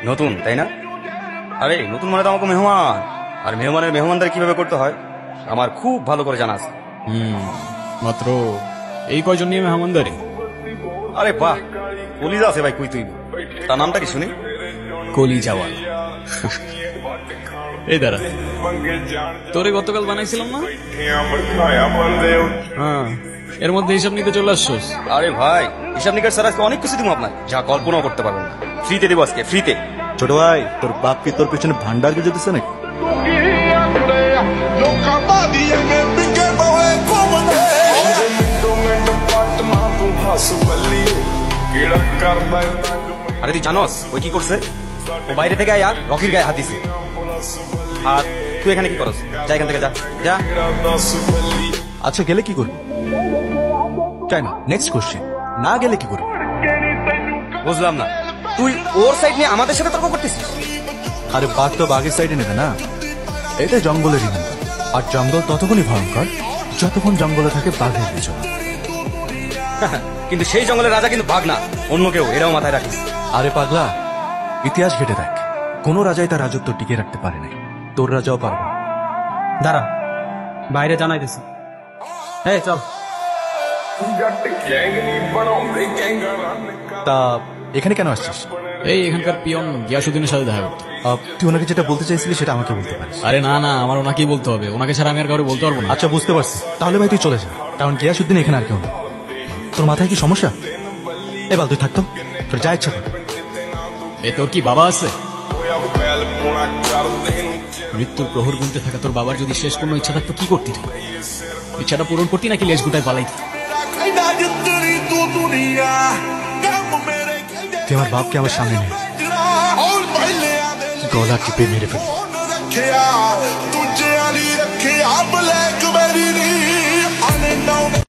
নতুন তাই না? আরে নতুন মানে তো আমাকে মেহমান, আর মেহমানের মেহমানদারি কিভাবে করতে হয় আমার খুব ভালো করে জানা আছে। মাত্র এই কয়জন নিয়ে মেহমানদারি? আরে বাহ, কলিজা আছে ভাই, কই তুই? তার নামটা কি শুনি? কলিজাওয়াল। এই দাঁড়া, তোরে গতকাল বানাইছিলাম না? হ্যাঁ, এর মধ্যে হিসাব নিতে চলে আসছোস? আরে ভাই, হিসাব নিকাশ ছাড়া আজকে অনেক কিছু দিব আপনার, যা কল্পনাও করতে পারবেন না। ফ্রিতে দেবো আজকে, ফ্রিতে। ছোট ভাই, তোর বাপ কি তোর পেছনে ভান্ডার কে যেতেছে নাকি? আরে তুই জানোস ওই কি করছে? ও বাইরে থেকে আয়া রকির গায়ে হাত দিছে। আর তুই এখানে কি করস? যা এখান থেকে, যা যা। আচ্ছা, গেলে কি করবি? চাই না, নেক্সট কোশ্চেন। না গেলে কি করবি? বুঝলাম না, তুই ওর সাইড নিয়ে আমাদের সাথে তর্ক করতেছিস? আরে বাঘ তো বাঘের সাইডে নেবে না, এটা জঙ্গলের ইনাম। আর জঙ্গল ততক্ষণই ভয়ঙ্কর যতক্ষণ জঙ্গলে থাকে বাঘের বিচরণ। কিন্তু সেই জঙ্গলের রাজা কিন্তু বাঘ না, অন্য কেউ, এটাও মাথায় রাখিস। আরে পাগলা, ইতিহাস ঘেটে দেখ, কোন রাজাই তার রাজত্ব টিকে রাখতে পারে নাই। তোর রাজাও পারবে না। দাঁড়া, বাইরে জানাইতেছি। এই চল। তা এখানে কেন আসছিস? এই এখানকার পিয়ন গিয়াসুদ্দিনের সাথে দেখা করতে। তুই ওনাকে যেটা বলতে চাইছিলি সেটা আমাকে বলতে পারিস। আরে না না, আমার ওনাকেই বলতে হবে, ওনাকে ছাড়া আমি আর কাউকে বলতে পারবো না। আচ্ছা, বুঝতে পারছি। তাহলে ভাই তুই চলে যা, কারণ গিয়াসুদ্দিন এখানে আর কেউ না। তোর মাথায় কি সমস্যা? এবার তুই থাকতো, তোর যা ইচ্ছা কর। এ তোর কি বাবা আছে? মৃত্যুর প্রহর গুনতে থাকা তোর বাবার যদি শেষ কোনো ইচ্ছা থাকতো কি করতি? ইচ্ছাটা পূরণ করতি নাকি লেজ গুটায় পালাইতি? তুই আমার বাপকে আমার সামনে নিয়ে গলা টিপে মেরে ফেল।